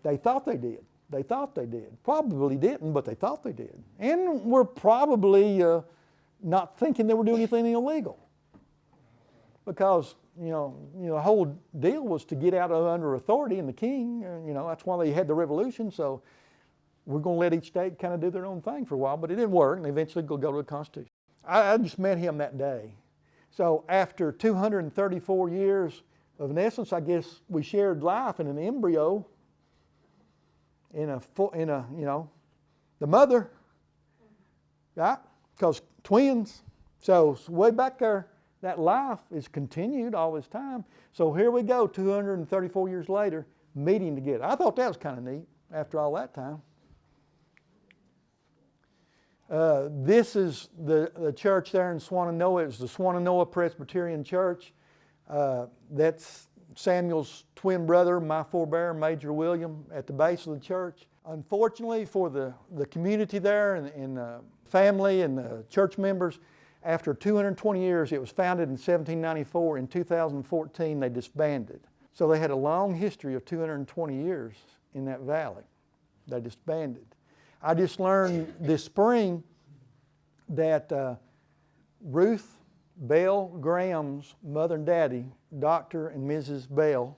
They thought they did. They thought they did. Probably didn't, but they thought they did. And were probably not thinking they were doing anything illegal. Because, the whole deal was to get out of under authority and the king. That's why they had the revolution. So we're going to let each state kind of do their own thing for a while, but it didn't work, and eventually go to the Constitution. I just met him that day. So after 234 years of, in essence, I guess we shared life in an embryo, the mother, right? Because twins. So way back there, that life is continued all this time. So here we go, 234 years later, meeting together. I thought that was kind of neat after all that time. This is the church there in Swananoa. It's the Swananoa Presbyterian Church. That's Samuel's twin brother, my forebear, Major William, at the base of the church. Unfortunately for the community there and family and the church members, after 220 years, it was founded in 1794. In 2014, they disbanded. So they had a long history of 220 years in that valley. They disbanded. I just learned this spring that Ruth Bell Graham's mother and daddy, Dr. and Mrs. Bell,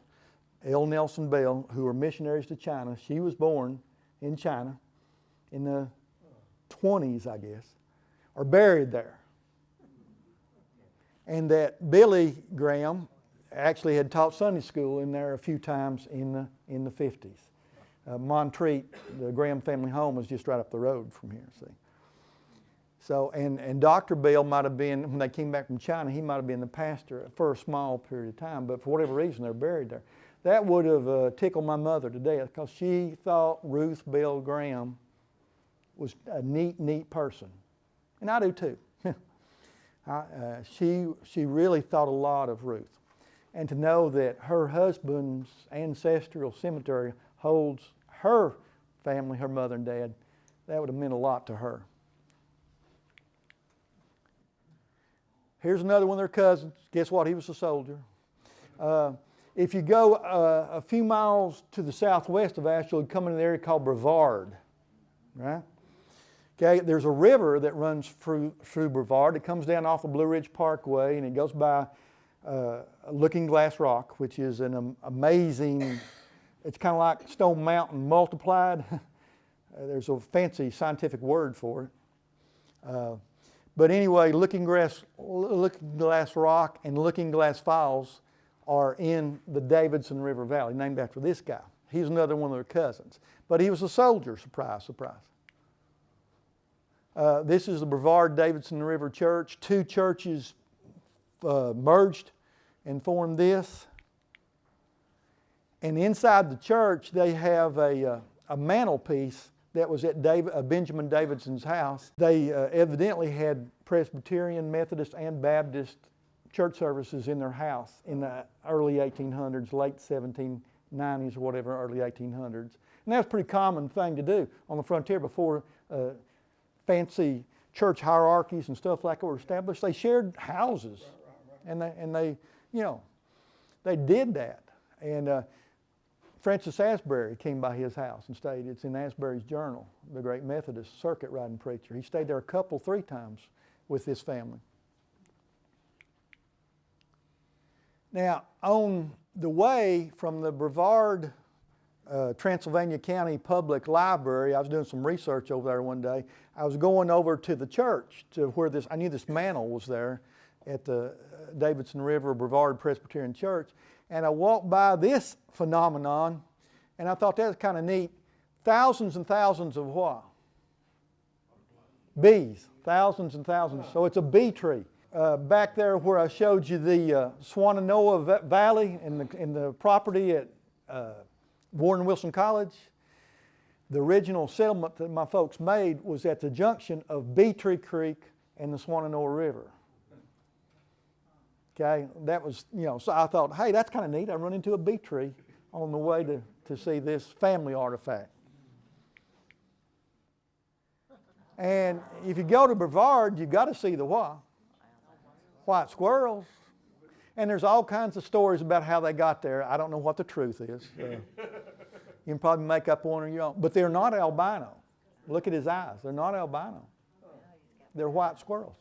L. Nelson Bell, who were missionaries to China, she was born in China in the 20s, I guess, are buried there. And that Billy Graham actually had taught Sunday school in there a few times in the 50s. Montreat, the Graham family home, was just right up the road from here, see. So, and Dr. Bell might have been, when they came back from China, he might have been the pastor for a small period of time, but for whatever reason, they're buried there. That would have tickled my mother to death because she thought Ruth Bell Graham was a neat person. And I do too. She really thought a lot of Ruth. And to know that her husband's ancestral cemetery holds her family, her mother and dad, that would have meant a lot to her. Here's another one of their cousins. Guess what? He was a soldier. If you go a few miles to the southwest of Asheville, you come in an area called Brevard, right? Okay, there's a river that runs through Brevard. It comes down off the Blue Ridge Parkway, and it goes by Looking Glass Rock, which is an amazing, it's kind of like Stone Mountain multiplied. There's a fancy scientific word for it. But anyway, Looking Glass Rock and Looking Glass Falls are in the Davidson River Valley, named after this guy. He's another one of their cousins. But he was a soldier, surprise, surprise. This is the Brevard Davidson River Church. Two churches merged and formed this. And inside the church, they have a mantelpiece that was at Benjamin Davidson's house. They evidently had Presbyterian, Methodist, and Baptist church services in their house in the early 1800s, late 1790s or whatever, early 1800s. And that's a pretty common thing to do on the frontier before fancy church hierarchies and stuff like that were established. They shared houses, and they they did that. And Francis Asbury came by his house and stayed. It's in Asbury's Journal, the great Methodist circuit riding preacher. He stayed there three times with this family. Now, on the way from the Brevard, Transylvania County Public Library, I was doing some research over there one day. I was going over to the church to where I knew this mantle was there at the Davidson River Brevard Presbyterian Church. And I walked by this phenomenon, and I thought that was kind of neat. Thousands and thousands of what? Bees. Thousands and thousands. So it's a bee tree. Back there where I showed you the Swananoa Valley in the property at Warren Wilson College, the original settlement that my folks made was at the junction of Bee Tree Creek and the Swananoa River. Okay, that was, so I thought, hey, that's kind of neat. I run into a bee tree on the way to see this family artifact. And if you go to Brevard, you've got to see the what? White squirrels. And there's all kinds of stories about how they got there. I don't know what the truth is. You can probably make up one on your own. But they're not albino. Look at his eyes. They're not albino. They're white squirrels.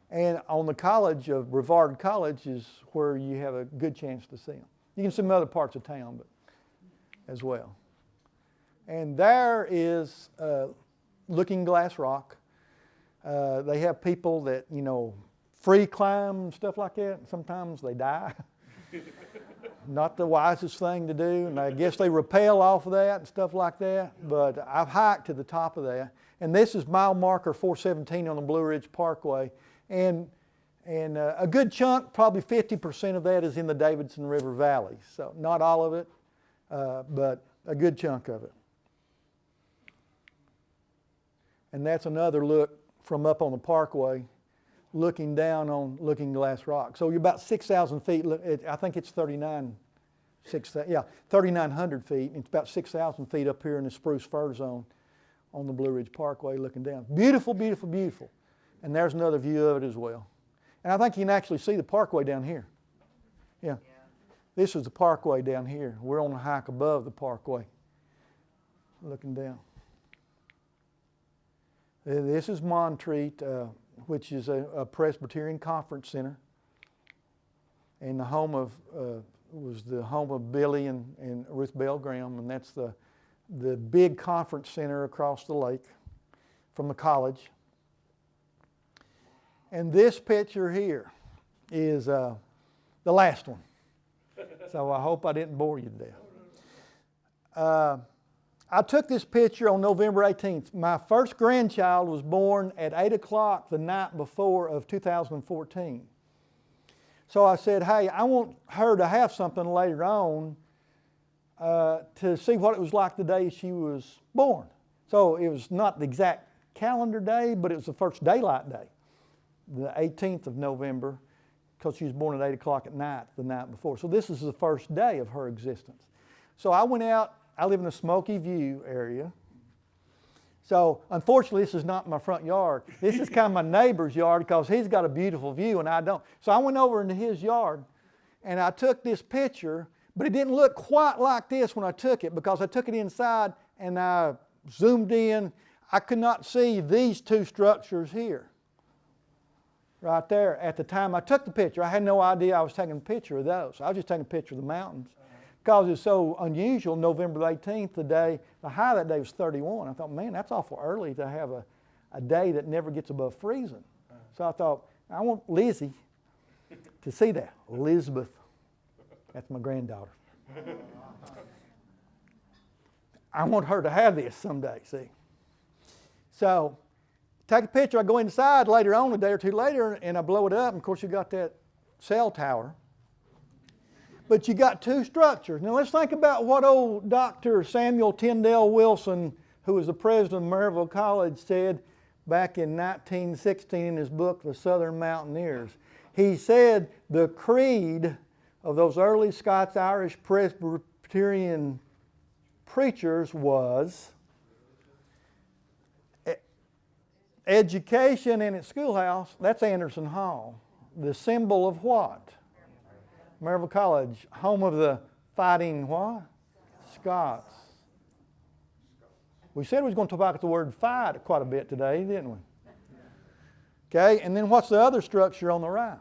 And on the college of Brevard College is where you have a good chance to see them. You can see them in other parts of town, but as well. And there is Looking Glass Rock. They have people that, free climb and stuff like that. Sometimes they die. Not the wisest thing to do. And I guess they rappel off of that and stuff like that. But I've hiked to the top of that. And this is mile marker 417 on the Blue Ridge Parkway. And a good chunk, probably 50% of that is in the Davidson River Valley. So not all of it, but a good chunk of it. And that's another look from up on the parkway, looking down on Looking Glass Rock. So you're about 6,000 feet. I think it's 3,900 feet. It's about 6,000 feet up here in the Spruce Fir Zone on the Blue Ridge Parkway looking down. Beautiful, beautiful, beautiful. And there's another view of it as well. And I think you can actually see the parkway down here. Yeah. This is the parkway down here. We're on a hike above the parkway, looking down. This is Montreat, which is a Presbyterian conference center. And the home of, was the home of Billy and Ruth Bell Graham. And that's the big conference center across the lake from the college. And this picture here is the last one. So I hope I didn't bore you to death. I took this picture on November 18th. My first grandchild was born at 8 o'clock the night before of 2014. So I said, hey, I want her to have something later on to see what it was like the day she was born. So it was not the exact calendar day, but it was the first daylight day, the 18th of November, because she was born at 8 o'clock at night the night before. So this is the first day of her existence. So I went out. I live in the Smoky View area. So unfortunately, this is not my front yard. This is kind of my neighbor's yard because he's got a beautiful view and I don't. So I went over into his yard and I took this picture, but it didn't look quite like this when I took it because I took it inside and I zoomed in. I could not see these two structures here, right there. At the time I took the picture, I had no idea I was taking a picture of those. I was just taking a picture of the mountains. Because it's so unusual, November 18th, the high that day was 31. I thought, man, that's awful early to have a day that never gets above freezing. So I thought, I want Lizzie to see that. Elizabeth, that's my granddaughter. I want her to have this someday, see. So take a picture, I go inside later on, a day or two later, and I blow it up, and of course you got that cell tower. But you got two structures. Now let's think about what old Dr. Samuel Tyndale Wilson, who was the president of Maryville College, said back in 1916 in his book, The Southern Mountaineers. He said the creed of those early Scots-Irish Presbyterian preachers was education in its schoolhouse, that's Anderson Hall. The symbol of what? Maryville College, home of the fighting what? Scots. We said we was going to talk about the word fight quite a bit today, didn't we? Okay, and then what's the other structure on the right?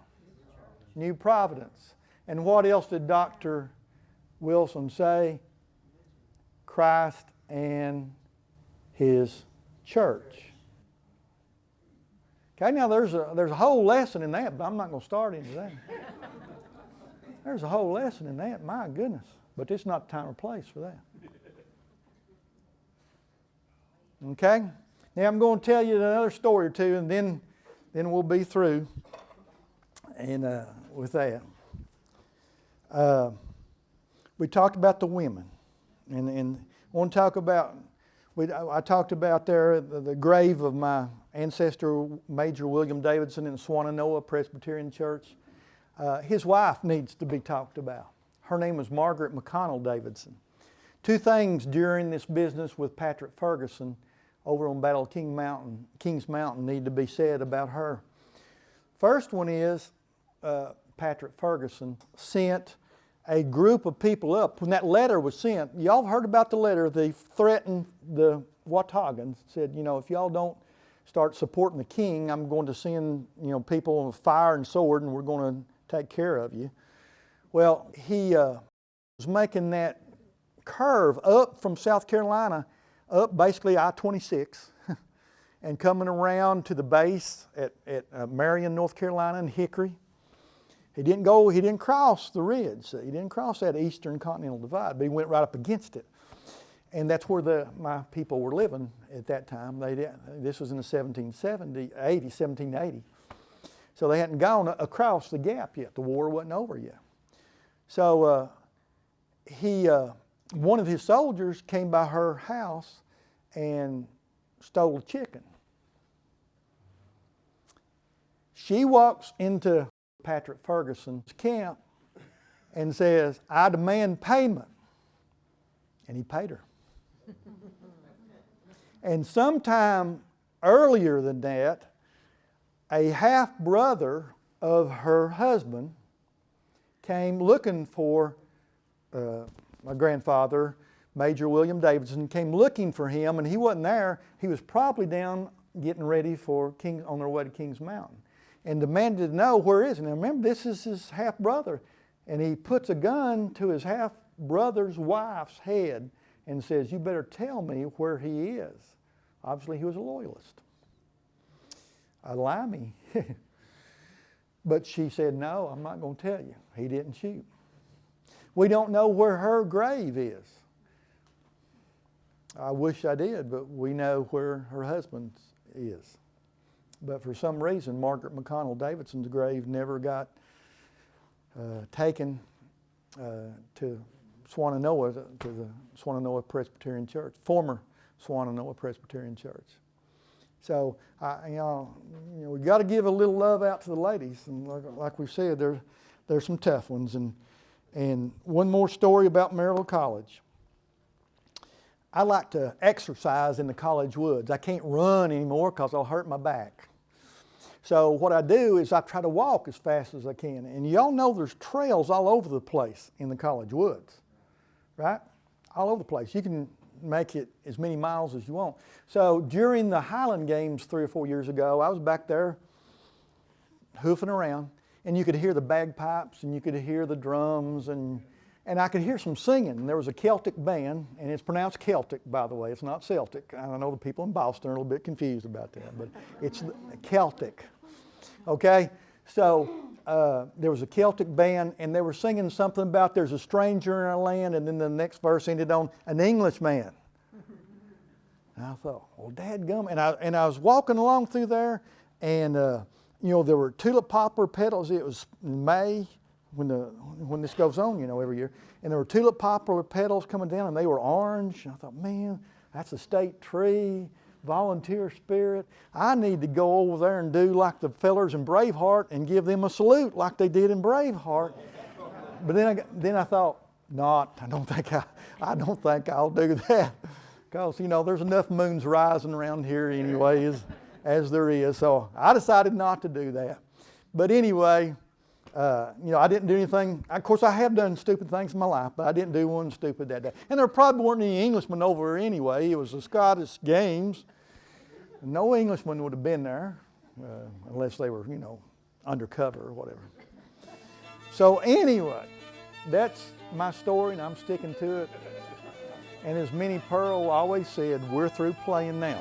New Providence. And what else did Dr. Wilson say? Christ and His church. Okay, now there's a whole lesson in that, but I'm not going to start into that. There's a whole lesson in that, my goodness. But it's not the time or place for that. Okay? Now I'm going to tell you another story or two, and then we'll be through and with that. We talked about the women, and I want to talk about, I talked about there the grave of my ancestor, Major William Davidson in Swannanoa Presbyterian Church. His wife needs to be talked about. Her name was Margaret McConnell Davidson. Two things during this business with Patrick Ferguson over on Battle of Kings Mountain need to be said about her. First one is Patrick Ferguson sent a group of people up. When that letter was sent, y'all heard about the letter. They threatened the Watagans, said, if y'all don't start supporting the king, I'm going to send, people with fire and sword, and we're going to take care of you. Well, he was making that curve up from South Carolina, up basically I-26, and coming around to the base at Marion, North Carolina, and Hickory. He didn't cross the ridge. He didn't cross that eastern continental divide, but he went right up against it. And that's where my people were living at that time. This was in the 1780. So they hadn't gone across the gap yet. The war wasn't over yet. So one of his soldiers came by her house and stole a chicken. She walks into Patrick Ferguson's camp and says, I demand payment. And he paid her. And sometime earlier than that, a half-brother of her husband came looking for my grandfather, Major William Davidson, came looking for him, and he wasn't there. He was probably down getting ready on their way to Kings Mountain, and demanded to know where is he. Now remember, this is his half-brother, and he puts a gun to his half-brother's wife's head and says, you better tell me where he is. Obviously, he was a loyalist. Allow me. But she said, no, I'm not going to tell you. He didn't shoot. We don't know where her grave is. I wish I did, but we know where her husband's is. But for some reason, Margaret McConnell Davidson's grave never got taken to Swannanoa, to the Swannanoa Presbyterian Church, former Swannanoa Presbyterian Church. So, we got to give a little love out to the ladies, and like we said, there's some tough ones. And one more story about Maryville College. I like to exercise in the college woods. I can't run anymore because I'll hurt my back. So what I do is I try to walk as fast as I can. And y'all know there's trails all over the place in the college woods, right? All over the place. You can make it as many miles as you want. So during the Highland Games 3 or 4 years ago, I was back there hoofing around, and you could hear the bagpipes and you could hear the drums, and I could hear some singing. There was a Celtic band, and it's pronounced Celtic, by the way. It's not Celtic. I know the people in Boston are a little bit confused about that, but it's Celtic. Okay? So there was a Celtic band, and they were singing something about there's a stranger in our land, and then the next verse ended on an Englishman. And I thought, well, dadgum. And I was walking along through there, and there were tulip poplar petals. It was in May when this goes on, every year. And there were tulip poplar petals coming down, and they were orange. And I thought, man, that's a state tree. Volunteer spirit. I need to go over there and do like the fellers in Braveheart and give them a salute like they did in Braveheart. But then I thought, I don't think I'll do that, because there's enough moons rising around here anyway as there is. So I decided not to do that. But anyway, I didn't do anything. Of course, I have done stupid things in my life, but I didn't do one stupid that day. And there probably weren't any Englishmen over there anyway. It was the Scottish Games. No Englishman would have been there unless they were, undercover or whatever. So anyway, that's my story, and I'm sticking to it. And as Minnie Pearl always said, we're through playing now.